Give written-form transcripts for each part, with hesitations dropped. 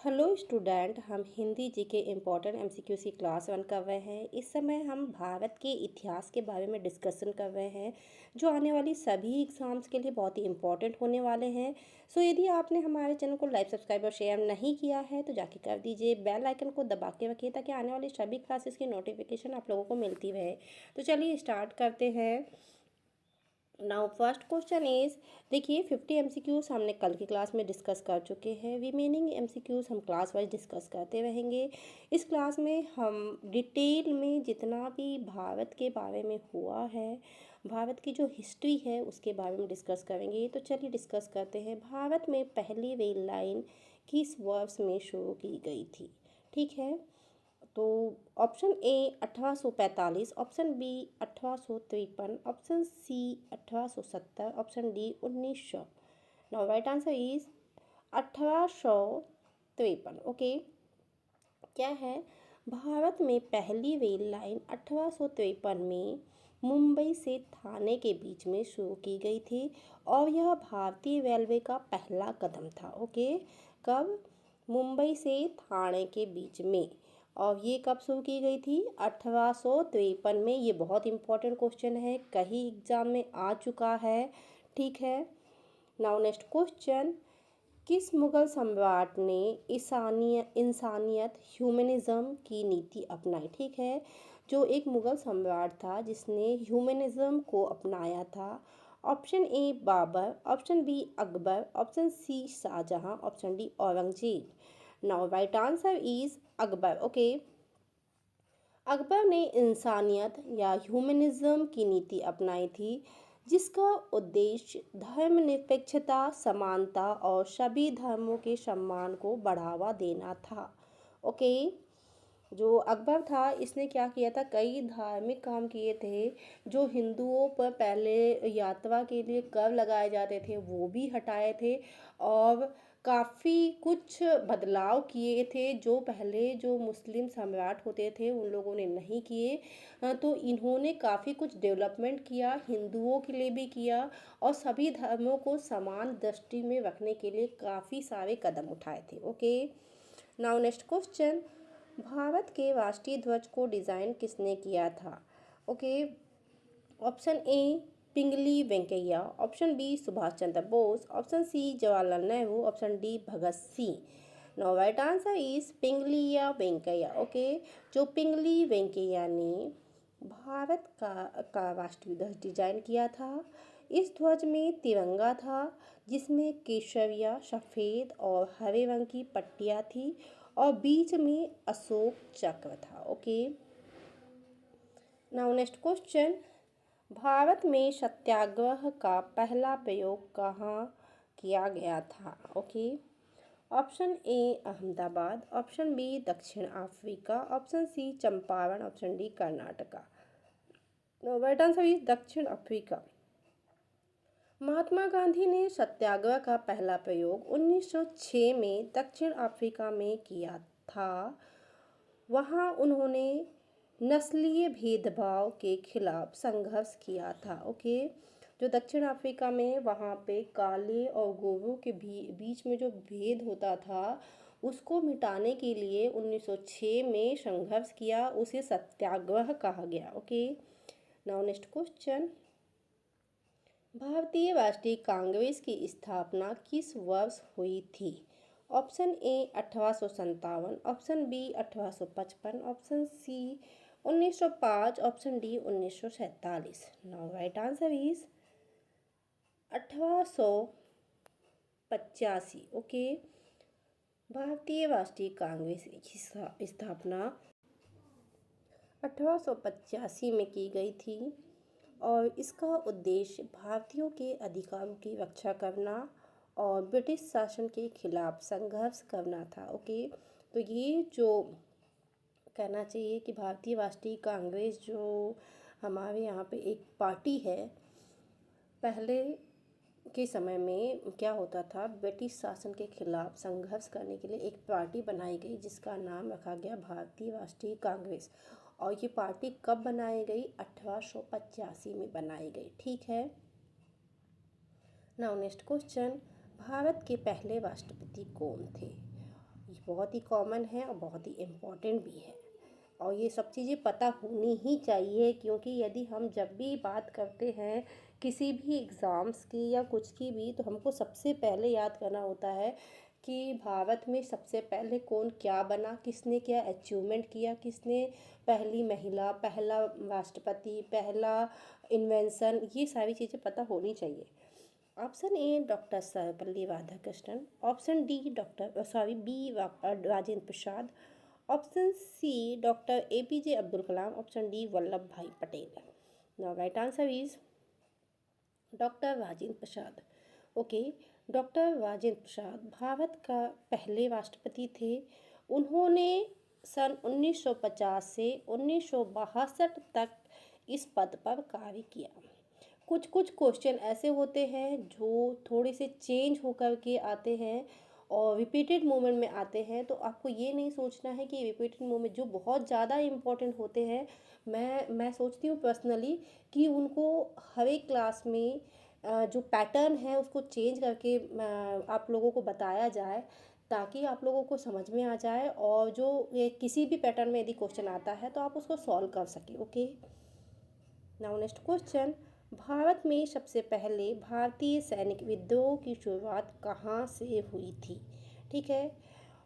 Hello student, हम हिंदी जी के important MCQ की क्लास 1 कर रहे हैं। इस समय हम भारत के इतिहास के बारे में डिस्कशन कर रहे हैं जो आने वाली सभी एग्ज़ाम्स के लिए बहुत ही इम्पोर्टेंट होने वाले हैं। सो यदि आपने हमारे चैनल को लाइक, सब्सक्राइब और शेयर नहीं किया है तो जाके कर दीजिए। बेल आइकन को दबा के रखिए ताकि आने वाली सभी क्लासेस की नोटिफिकेशन आप लोगों को मिलती रहे। तो चलिए स्टार्ट करते हैं। नाउ फर्स्ट क्वेश्चन इज, देखिए 50 एमसीक्यूज हमने कल की क्लास में डिस्कस कर चुके हैं। रिमेनिंग एमसीक्यूज हम क्लास वाइज डिस्कस करते रहेंगे। इस क्लास में हम डिटेल में जितना भी भारत के बारे में हुआ है, भारत की जो हिस्ट्री है उसके बारे में डिस्कस करेंगे। तो चलिए डिस्कस करते हैं। भारत में पहली रेल लाइन किस वर्ष में शुरू की गई थी? ठीक है, तो option A 1845, option B 1853, option C 1870, option D 1900। Now right answer is 1853। Okay, क्या है? भारत में पहली रेल लाइन 1853 में मुंबई से थाने के बीच में शुरू की गई थी और यह भारतीय रेलवे का पहला कदम था। ओके, कब? मुंबई से थाने के बीच में। और ये कब शुरू की गई थी? 1853 में। ये बहुत इंपॉर्टेंट क्वेश्चन है, कहीं एग्जाम में आ चुका है। ठीक है, नाउ नेक्स्ट क्वेश्चन, किस मुगल सम्राट ने इंसानियत ह्यूमनिज्म की नीति अपनाई? ठीक है, जो एक मुगल सम्राट था जिसने ह्यूमनिज्म को अपनाया था। Option A Babar, option B Akbar, option C Shahjahan, option D Aurangzeb. Now right answer is Akbar. Okay, Akbar ने इंसानियत या ह्यूमनिज्म की नीति अपनाई थी जिसका उद्देश्य धर्मनिरपेक्षता, समानता और सभी धर्मों के सम्मान को बढ़ावा देना था। ओके, जो अकबर था इसने क्या किया था? कई धार्मिक काम किए थे। जो हिंदुओं पर पहले यात्रा के लिए कर लगाए जाते थे वो भी हटाए थे और काफ़ी कुछ बदलाव किए थे जो पहले जो मुस्लिम सम्राट होते थे उन लोगों ने नहीं किए। तो इन्होंने काफ़ी कुछ डेवलपमेंट किया, हिंदुओं के लिए भी किया और सभी धर्मों को समान दृष्टि में रखने के लिए काफ़ी सारे कदम उठाए थे। Okay, now next question, Bharat के राष्ट्रीय ध्वज को डिज़ाइन किसने किया था? Okay, option A Pingali Venkayya, option B Subhash Chandra Bose, option C Jawaharlal Nehru, option D Bhagat Singh. No right answer is Pingali या वेंकैया। ओके, जो पिंगली वेंकैया ने भारत का राष्ट्रीय ध्वज डिजाइन किया था। इस ध्वज में तिरंगा था जिसमें केसरिया, सफ़ेद और हरे रंग की पट्टियाँ थी और बीच में अशोक चक्र था। Okay, now next question, Bharat में सत्याग्रह का पहला प्रयोग कहाँ किया गया था? Okay, option A Ahmedabad, option B दक्षिण Africa, option C Champaran, option D Karnataka. Right answer is दक्षिण अफ्रीका। महात्मा गांधी ने सत्याग्रह का पहला प्रयोग 1906 में दक्षिण अफ्रीका में किया था। वहाँ उन्होंने नस्लीय भेदभाव के खिलाफ संघर्ष किया था। ओके, जो दक्षिण अफ्रीका में वहाँ पे काले और गोरों के बीच में जो भेद होता था उसको मिटाने के लिए 1906 में संघर्ष किया, उसे सत्याग्रह कहा गया। ओके, नाउ नेक्स्ट क्वेश्चन, भारतीय राष्ट्रीय कांग्रेस की स्थापना किस वर्ष हुई थी? Option A 1857, option B 1855, option C 1905, option D 1947। Now right answer is 1885। Okay, भारतीय राष्ट्रीय कांग्रेस की स्थापना 1885 में की गई थी और इसका उद्देश्य भारतीयों के अधिकारों की रक्षा करना और ब्रिटिश शासन के खिलाफ संघर्ष करना था। ओके, तो ये जो कहना चाहिए कि भारतीय राष्ट्रीय कांग्रेस जो हमारे यहाँ पे एक पार्टी है, पहले के समय में क्या होता था, ब्रिटिश शासन के खिलाफ संघर्ष करने के लिए एक पार्टी बनाई गई जिसका नाम रखा गया भारतीय राष्ट्रीय कांग्रेस। और ये पार्टी कब बनाई गई? 1885 में बनाई गई। ठीक है, नाउ नेक्स्ट क्वेश्चन, भारत के पहले राष्ट्रपति कौन थे? ये बहुत ही कॉमन है और बहुत ही इम्पोर्टेंट भी है, और ये सब चीज़ें पता होनी ही चाहिए, क्योंकि यदि हम जब भी बात करते हैं किसी भी एग्ज़ाम्स की या कुछ की भी, तो हमको सबसे पहले याद करना होता है कि भारत में सबसे पहले कौन क्या बना, किसने क्या अचीवमेंट किया, किसने पहली महिला, पहला राष्ट्रपति, पहला इन्वेंशन, ये सारी चीज़ें पता होनी चाहिए। Option A doctor Sarvepalli Radhakrishnan, option D B Rajendra Prasad, option C doctor APJ Abdul Kalam, option D Vallabh भाई Patel. Now right answer is doctor Rajendra Prasad. Okay, doctor Rajendra Prasad Bharat का पहले राष्ट्रपति थे। उन्होंने सन 1950 से 1962 तक इस पद पर कार्य किया। कुछ कुछ क्वेश्चन ऐसे होते हैं जो थोड़े से चेंज होकर के आते हैं और रिपीटेड मोमेंट में आते हैं, तो आपको ये नहीं सोचना है कि रिपीटेड मोमेंट जो बहुत ज़्यादा इम्पोर्टेंट होते हैं, मैं सोचती हूँ पर्सनली कि उनको हर एक क्लास में जो पैटर्न है उसको चेंज करके आप लोगों को बताया जाए, ताकि आप लोगों को समझ में आ जाए, और जो ये किसी भी पैटर्न में यदि क्वेश्चन आता है तो आप उसको सॉल्व कर सकें। Okay, now next question, Bharat में सबसे पहले भारतीय सैनिक विद्रोह की शुरुआत कहाँ से हुई थी? ठीक है,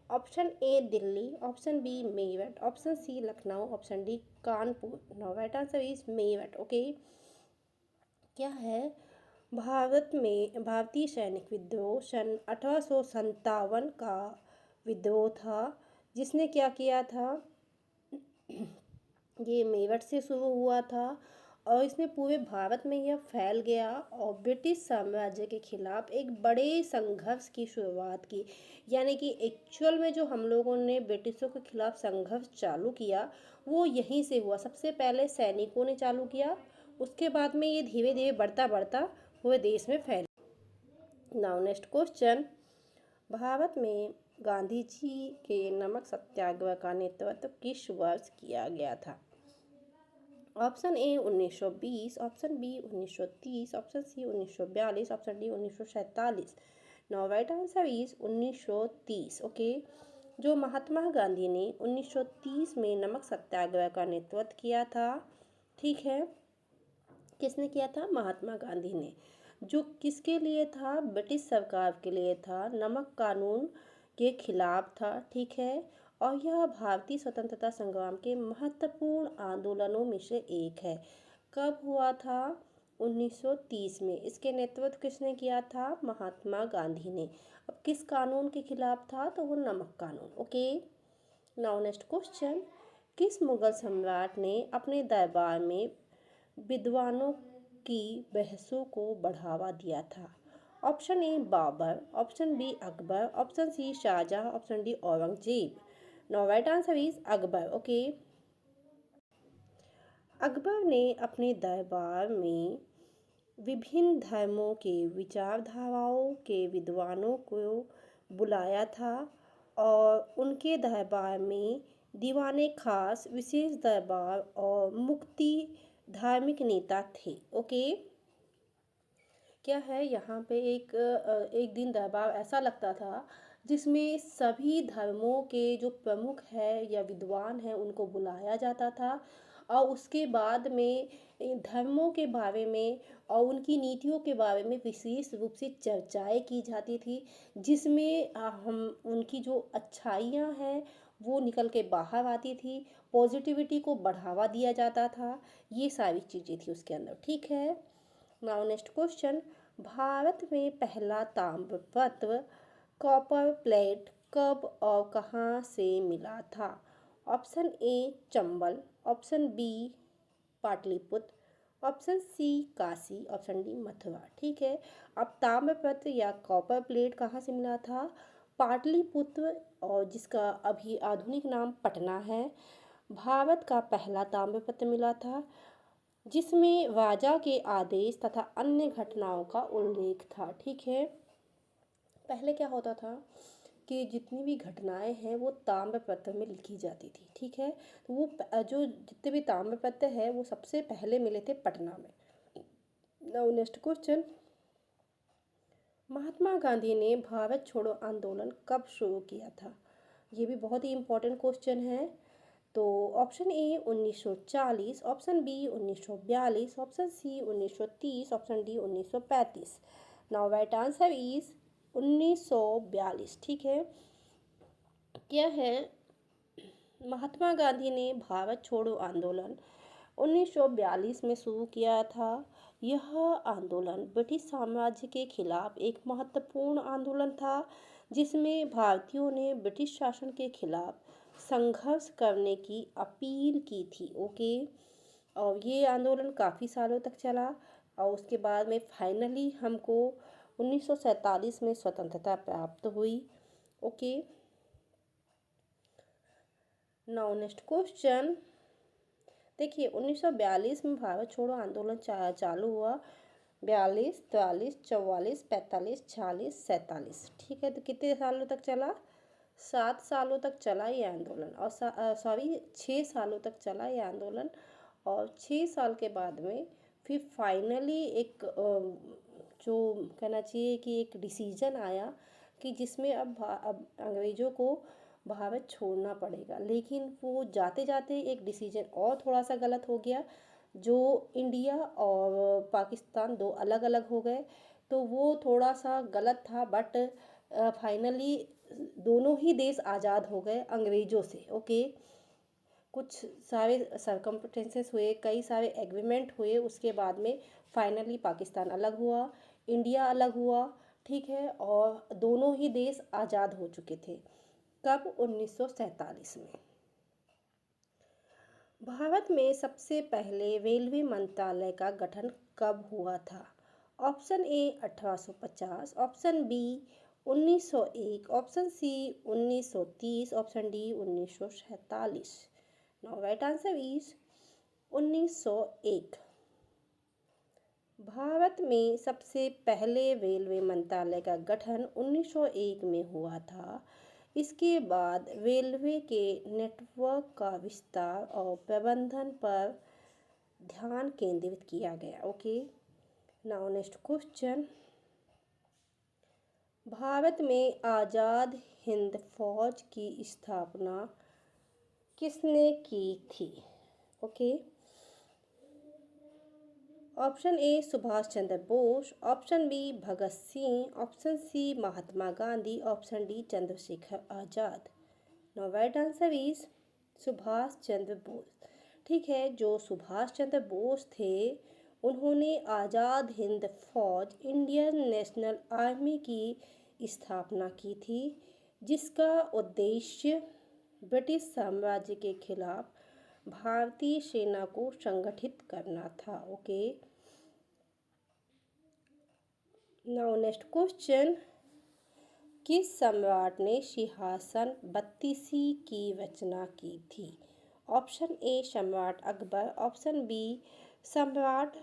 option A Delhi, option B Meerut, option C Lucknow, option D Kanpur. Now right answer is Meerut. Okay, क्या है, भारत में भारतीय सैनिक विद्रोह सन 1857 का विद्रोह था, जिसने क्या किया था, ये मेरठ से शुरू हुआ था, और इसने पूरे भारत में यह फैल गया और ब्रिटिश साम्राज्य के खिलाफ एक बड़े संघर्ष की शुरुआत की। यानी कि एक्चुअल में जो हम लोगों ने ब्रिटिशों के खिलाफ संघर्ष चालू किया वो यहीं से हुआ। सबसे पहले सैनिकों ने चालू किया, उसके बाद में ये धीरे धीरे बढ़ता बढ़ता पूरे देश में फैल। नाउ नेक्स्ट क्वेश्चन, भारत में गांधी जी के नमक सत्याग्रह का नेतृत्व किस वर्ष किया गया था? Option A 1920, option B 1930, option C 1942, option D 1947। Now right answer is 1930। Okay, जो महात्मा गांधी ने 1930 में नमक सत्याग्रह का नेतृत्व किया था, ठीक है, किसने किया था? महात्मा गांधी ने। जो किसके लिए था? ब्रिटिश सरकार के लिए था, नमक कानून के खिलाफ था, ठीक है, और यह भारतीय स्वतंत्रता संग्राम के महत्वपूर्ण आंदोलनों में से एक है। कब हुआ था? 1930 में। इसके नेतृत्व किसने किया था? महात्मा गांधी ने। अब किस कानून के खिलाफ था? तो वो नमक कानून। ओके, नाउ नेक्स्ट क्वेश्चन, किस मुगल सम्राट ने अपने दरबार में विद्वानों की बहसों को बढ़ावा दिया था? Option A Babar, option B Akbar, option C Shahjahan, option D Aurangzeb. Now right answer is Akbar. Okay, Akbar ने अपने दरबार में विभिन्न धर्मों के विचारधाराओं के विद्वानों को बुलाया था, और उनके दरबार में दीवाने खास, विशेष दरबार और मुक्ति धार्मिक नेता थे। ओके, क्या है, यहाँ पे एक दिन दरबार ऐसा लगता था जिसमें सभी धर्मों के जो प्रमुख है या विद्वान हैं उनको बुलाया जाता था, और उसके बाद में इन धर्मों के बारे में और उनकी नीतियों के बारे में विशेष रूप से चर्चाएं की जाती थी, जिसमें हम उनकी जो अच्छाइयाँ हैं वो निकल के बाहर आती थी, पॉजिटिविटी को बढ़ावा दिया जाता था, ये सारी चीज़ें थी उसके अंदर। ठीक है, नाउ नेक्स्ट क्वेश्चन, भारत में पहला ताम्रपत्र कॉपर प्लेट कब और कहाँ से मिला था? Option A Chambal, option B Pataliputra, option C Kashi, option D Mathura. ठीक है, अब ताम्रपत्र या कॉपर प्लेट कहाँ से मिला था? पाटलिपुत्र, और जिसका अभी आधुनिक नाम पटना है, भारत का पहला ताम्रपत्र मिला था, जिसमें राजा के आदेश तथा अन्य घटनाओं का उल्लेख था। ठीक है, पहले क्या होता था कि जितनी भी घटनाएं हैं वो ताम्रपत्र में लिखी जाती थी। ठीक है, तो वो जो जितने भी ताम्रपत्र है वो सबसे पहले मिले थे पटना में। नाउ नेक्स्ट क्वेश्चन, महात्मा गांधी ने भारत छोड़ो आंदोलन कब शुरू किया था? ये भी बहुत ही इम्पोर्टेंट क्वेश्चन है। तो option A 1940, option B 1942, option C 1930, option D 1935। Now right answer is 1942। ठीक है, क्या है, महात्मा गांधी ने भारत छोड़ो आंदोलन 1942 में शुरू किया था। यह आंदोलन ब्रिटिश साम्राज्य के खिलाफ एक महत्वपूर्ण आंदोलन था, जिसमें भारतीयों ने ब्रिटिश शासन के खिलाफ संघर्ष करने की अपील की थी। ओके, और ये आंदोलन काफ़ी सालों तक चला और उसके बाद में फाइनली हमको 1947 में स्वतंत्रता प्राप्त हुई। Okay, now next question. देखिए 1942 में भारत छोड़ो आंदोलन चालू हुआ। 42, 43, 44, 45, 46, 47। ठीक है, तो कितने सालों तक चला? 7 सालों तक चला ये आंदोलन, और 6 सालों तक चला ये आंदोलन। और 6 साल के बाद में फिर फाइनली एक जो कहना चाहिए कि एक डिसीजन आया कि जिसमें अब अंग्रेज़ों को भारत छोड़ना पड़ेगा। लेकिन वो जाते जाते एक डिसीजन और थोड़ा सा गलत हो गया, जो इंडिया और पाकिस्तान दो अलग अलग हो गए, तो वो थोड़ा सा गलत था। बट फाइनली दोनों ही देश आज़ाद हो गए अंग्रेज़ों से। ओके, कुछ सारे सरकमस्टेंसेस हुए, कई सारे एग्रीमेंट हुए, उसके बाद में फाइनली पाकिस्तान अलग हुआ, इंडिया अलग हुआ। ठीक है, और दोनों ही देश आज़ाद हो चुके थे। कब? 1947 में। भारत में सबसे पहले रेलवे मंत्रालय का गठन कब हुआ था? Option A 1850, option B 1901, option C 1930, option D 1947। Now right answer is 1901। Bharat में सबसे पहले रेलवे मंत्रालय का गठन 1901 में हुआ था। इसके बाद रेलवे के नेटवर्क का विस्तार और प्रबंधन पर ध्यान केंद्रित किया गया। Okay, now next question. Bharat में आज़ाद हिंद फौज की स्थापना किसने की थी? Okay, option A Subhash Chandra Bose, option B Bhagat Singh, option C Mahatma Gandhi, option D Chandrashekhar Azad. Now right answer is Subhash Chandra Bose. ठीक है, जो सुभाष चंद्र बोस थे, उन्होंने आज़ाद हिंद फौज इंडियन नेशनल आर्मी की स्थापना की थी, जिसका उद्देश्य ब्रिटिश साम्राज्य के खिलाफ भारतीय सेना को संगठित करना था। Okay, now next question. किस सम्राट ने सिंहासन बत्तीसी की रचना की थी? ऑप्शन ए सम्राट अकबर, ऑप्शन बी सम्राट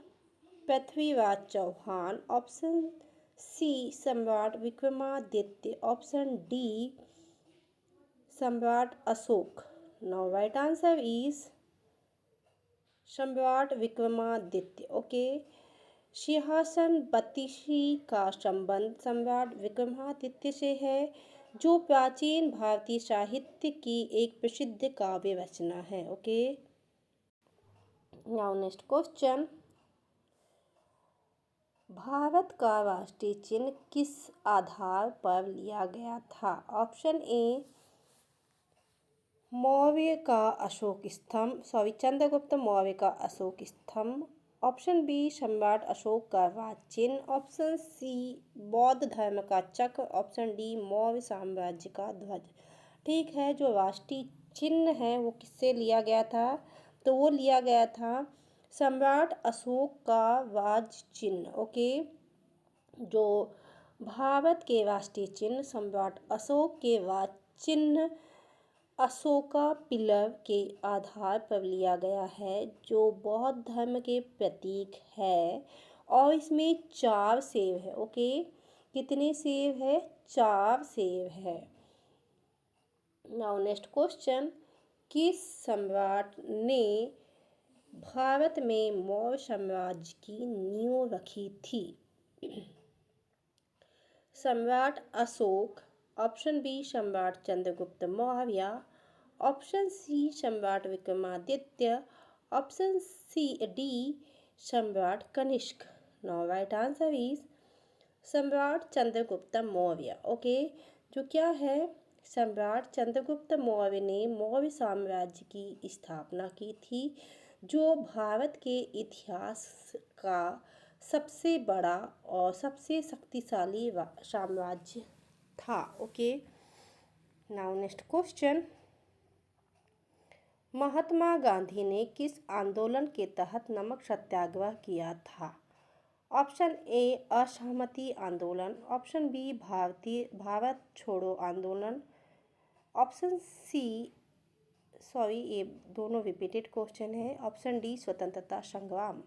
पृथ्वीराज चौहान, ऑप्शन सी सम्राट विक्रमादित्य, ऑप्शन डी सम्राट Ashok. Now right answer is सम्राट विक्रमादित्य। ओके, सिंहासन बत्तीसी का संबंध सम्राट विक्रमादित्य से है, जो प्राचीन भारतीय साहित्य की एक प्रसिद्ध काव्य रचना है। Okay, now next question. Bharat का राष्ट्रीय चिन्ह किस आधार पर लिया गया था? ऑप्शन ए चंद्रगुप्त मौर्य का अशोक स्तंभ, ऑप्शन बी सम्राट अशोक का राज चिन्ह, ऑप्शन सी बौद्ध धर्म का चक्र, ऑप्शन डी मौर्य साम्राज्य का ध्वज। ठीक है, जो राष्ट्रीय चिन्ह है वो किससे लिया गया था? तो वो लिया गया था सम्राट अशोक का राज चिन्ह। ओके, जो भारत के राष्ट्रीय चिन्ह सम्राट अशोक के राज चिन्ह अशोका पिलर के आधार पर लिया गया है, जो बौद्ध धर्म के प्रतीक है। और इसमें 4 सेब है। ओके, कितने सेब है? 4 सेब है। Now next question. किस सम्राट ने भारत में मौर्य साम्राज्य की नींव रखी थी? सम्राट अशोक, ऑप्शन बी सम्राट चंद्रगुप्त मौर्य, ऑप्शन सी सम्राट Vikramaditya, option C D Samrat Kanishka. Now right answer is Samrat Chandragupta Maurya. Okay, जो क्या है, सम्राट चंद्रगुप्त मौर्य ने मौर्य साम्राज्य की स्थापना की थी, जो भारत के इतिहास का सबसे बड़ा और सबसे शक्तिशाली साम्राज्य था। ओके, नाउ नेक्स्ट क्वेश्चन, महात्मा गांधी ने किस आंदोलन के तहत नमक सत्याग्रह किया था? ऑप्शन ए असहमति आंदोलन, ऑप्शन बी भारत छोड़ो आंदोलन, ऑप्शन सी, सॉरी ये दोनों रिपीटेड क्वेश्चन है, ऑप्शन डी स्वतंत्रता संग्राम।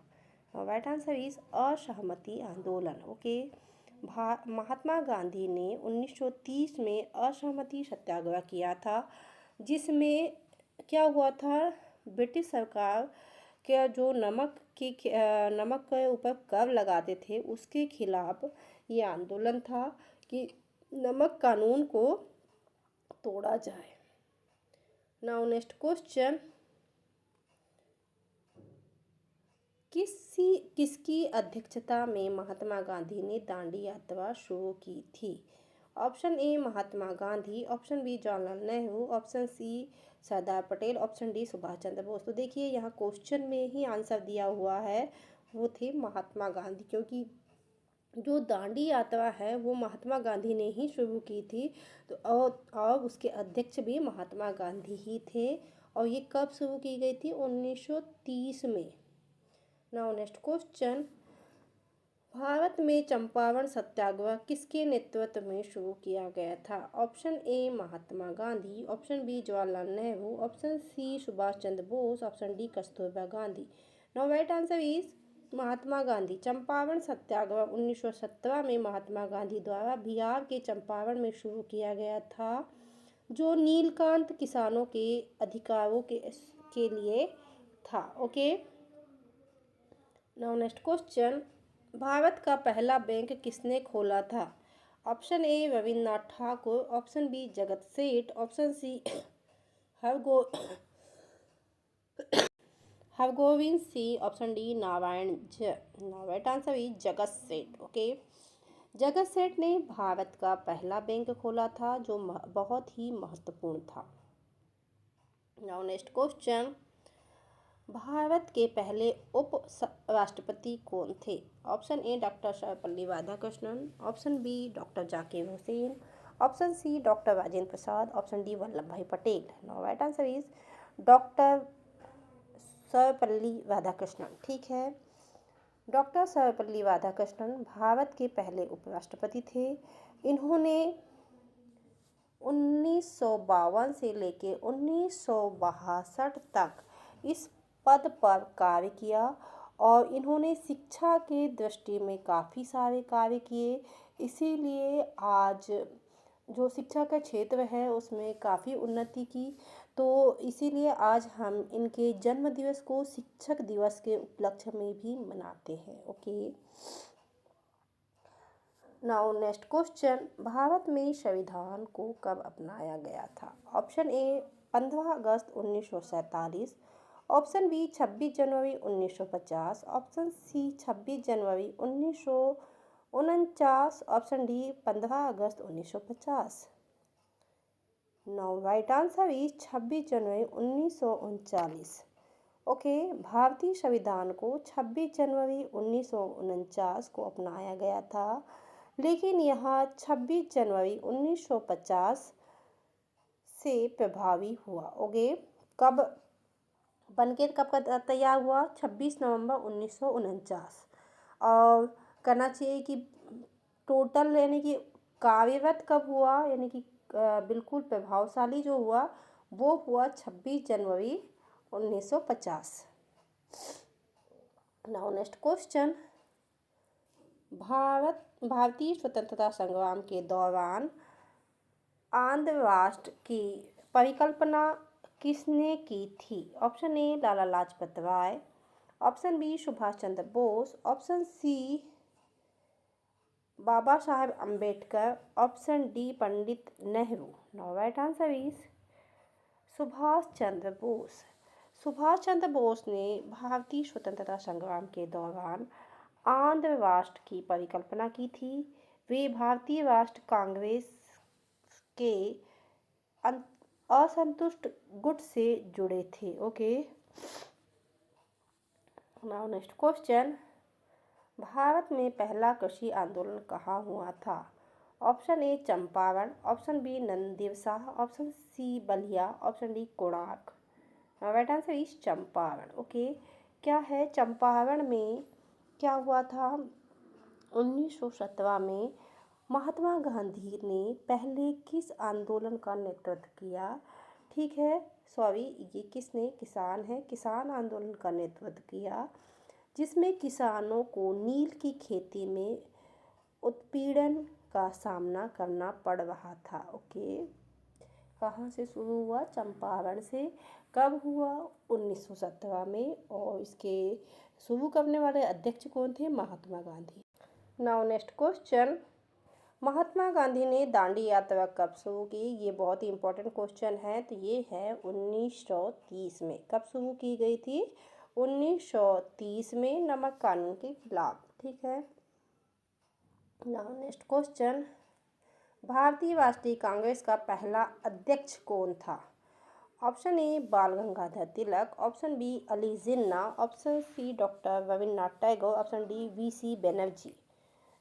राइट आंसर इज असहमति आंदोलन। ओके, महात्मा गांधी ने 1930 में असहमति सत्याग्रह किया था, जिसमें क्या हुआ था, ब्रिटिश सरकार के जो नमक के ऊपर कर लगाते थे उसके खिलाफ ये आंदोलन था कि नमक कानून को तोड़ा जाए। नाउ नेक्स्ट क्वेश्चन, किसकी अध्यक्षता में महात्मा गांधी ने दांडी यात्रा शुरू की थी? Option A Mahatma Gandhi, option B Jawaharlal Nehru, option C Sardar Patel, option D Subhash Chandra Bose. तो देखिए यहाँ क्वेश्चन में ही आंसर दिया हुआ है, वो थे महात्मा गांधी, क्योंकि जो दांडी यात्रा है वो महात्मा गांधी ने ही शुरू की थी। तो और उसके अध्यक्ष भी महात्मा गांधी ही थे, और ये कब शुरू की गई थी? 1930 में। नाउ नेक्स्ट क्वेश्चन, भारत में चंपारण सत्याग्रह किसके नेतृत्व में शुरू किया गया था? Option A Mahatma Gandhi, option B Jawaharlal Nehru, option C Subhash Chandra Bose, option D Kasturba Gandhi. Now right answer is Mahatma Gandhi. Champaran Satyagraha 1917 में महात्मा गांधी द्वारा बिहार के चंपारण में शुरू किया गया था, जो नीलकांत किसानों के अधिकारों के लिए था। Okay, now next question, Bharat का पहला बैंक किसने खोला था? Option A Rabindranath Thakur, option B Jagat Seth, option C Hargovind Singh, option D Narayan Jha. Right answer is Jagat Seth. Okay, जगत सेठ ने भारत का पहला बैंक खोला था, जो बहुत ही महत्वपूर्ण था। नाउ नेक्स्ट क्वेश्चन, भारत के पहले उप राष्ट्रपति कौन थे? Option A doctor Sarvepalli Radhakrishnan, option B doctor Zakir Hussain, option C doctor Rajendra Prasad, option D Vallabh भाई Patel. Now right answer is doctor Sarvepalli Radhakrishnan. ठीक है, डॉक्टर सर्वपल्ली राधाकृष्णन भारत के पहले उपराष्ट्रपति थे। इन्होंने 1952 से लेकर 1962 तक इस पद पर कार्य किया, और इन्होंने शिक्षा के दृष्टि में काफ़ी सारे कार्य किए। इसीलिए आज जो शिक्षा का क्षेत्र है उसमें काफ़ी उन्नति की। तो इसीलिए आज हम इनके जन्म दिवस को शिक्षक दिवस के उपलक्ष्य में भी मनाते हैं। Okay, now next question, Bharat में संविधान को कब अपनाया गया था? ऑप्शन ए 15 अगस्त 1947, ऑप्शन बी 26 जनवरी 1950, ऑप्शन सी 26 जनवरी 1949, ऑप्शन डी 15 अगस्त 1950। नाउ राइट आंसर इज 26 जनवरी 1939। ओके, भारतीय संविधान को 26 जनवरी 1949 को अपनाया गया था, लेकिन यह 26 जनवरी 1950 से प्रभावी हुआ। ओके, कब बनकर कब का तैयार हुआ? 26 नवंबर 1949। और कहना चाहिए कि टोटल यानी कि कार्यरत कब हुआ, यानी कि बिल्कुल प्रभावशाली जो हुआ वो हुआ 26 जनवरी 1950। नाउ नेक्स्ट क्वेश्चन, भारतीय स्वतंत्रता संग्राम के दौरान आंध्र राष्ट्र की परिकल्पना किसने की थी? Option A Lala Lajpat Rai, option B Subhash Chandra Bose, option C Baba Saheb Ambedkar, option D Pandit Nehru. Now right answer is Subhash Chandra Bose. Subhash Chandra Bose ने भारतीय स्वतंत्रता संग्राम के दौरान आंध्र राष्ट्र की परिकल्पना की थी। वे भारतीय राष्ट्र कांग्रेस के असंतुष्ट गुट से जुड़े थे। Okay, now next question, Bharat में पहला कृषि आंदोलन कहाँ हुआ था? Option A Champaran, option B Nandivasa, option C Ballia, option D Konark. Right answer is Champaran. Okay, क्या है चंपारण में क्या हुआ था? 1917 में महात्मा गांधी ने पहले किस आंदोलन का नेतृत्व किया? ठीक है, सॉरी, ये किसने? किसान है, किसान आंदोलन का नेतृत्व किया, जिसमें किसानों को नील की खेती में उत्पीड़न का सामना करना पड़ रहा था। ओके, कहाँ से शुरू हुआ? चंपारण से। कब हुआ? 1917 में। और इसके शुरू करने वाले अध्यक्ष कौन थे? Mahatma Gandhi. Now next question, महात्मा गांधी ने दांडी यात्रा कब शुरू की? ये बहुत ही इंपॉर्टेंट क्वेश्चन है। तो ये है 1930 में। कब शुरू की गई थी? 1930 में, नमक कानून के खिलाफ। ठीक है, नाउ नेक्स्ट क्वेश्चन, भारतीय राष्ट्रीय कांग्रेस का पहला अध्यक्ष कौन था? Option A Bal Gangadhar Tilak, option B Ali Jinnah, option C doctor Rabindranath Tagore, option D VC Banerjee.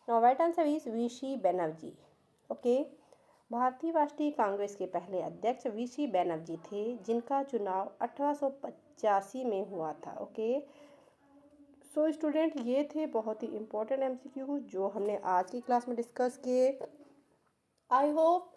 Now right answer is VC Banerjee. Okay, भारतीय राष्ट्रीय कांग्रेस के पहले अध्यक्ष वीसी बनर्जी थे, जिनका चुनाव 1885 में हुआ था। ओके, सो स्टूडेंट, ये थे बहुत ही इम्पोर्टेंट एमसीक्यू जो हमने आज की क्लास में डिस्कस किए। आई होप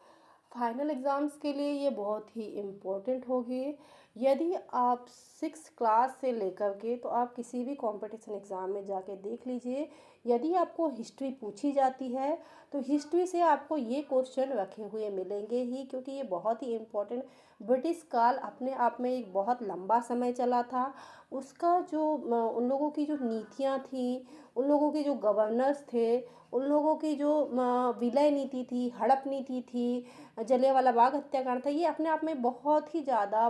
फाइनल एग्ज़ाम्स के लिए ये बहुत ही इम्पोर्टेंट होगी। यदि आप 6 क्लास से लेकर के, तो आप किसी भी कंपटीशन एग्ज़ाम में जाके देख लीजिए, यदि आपको हिस्ट्री पूछी जाती है तो हिस्ट्री से आपको ये क्वेश्चन रखे हुए मिलेंगे ही, क्योंकि ये बहुत ही इम्पोर्टेंट। ब्रिटिश काल अपने आप में एक बहुत लंबा समय चला था। उसका जो उन लोगों की जो नीतियाँ थी, उन लोगों के जो गवर्नर्स थे, उन लोगों की जो विलय नीति थी, हड़प नीति थी, जलियांवाला बाग हत्याकांड था, ये अपने आप में बहुत ही ज़्यादा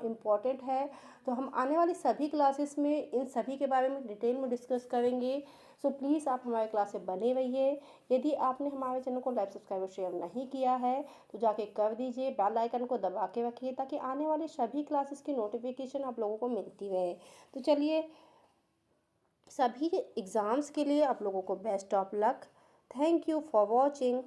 इम्पॉर्टेंट है। तो हम आने वाली सभी क्लासेस में इन सभी के बारे में डिटेल में डिस्कस करेंगे। सो प्लीज़ आप हमारे क्लास से बने रहिए। यदि आपने हमारे चैनल को लाइक, सब्सक्राइब और शेयर नहीं किया है तो जाके कर दीजिए, बेल आइकन को दबा के रखिए, ताकि आने वाली सभी क्लासेस की नोटिफिकेशन आप लोगों को मिलती रहे। तो चलिए, सभी एग्ज़ाम्स के लिए आप लोगों को best of luck. Thank you for watching.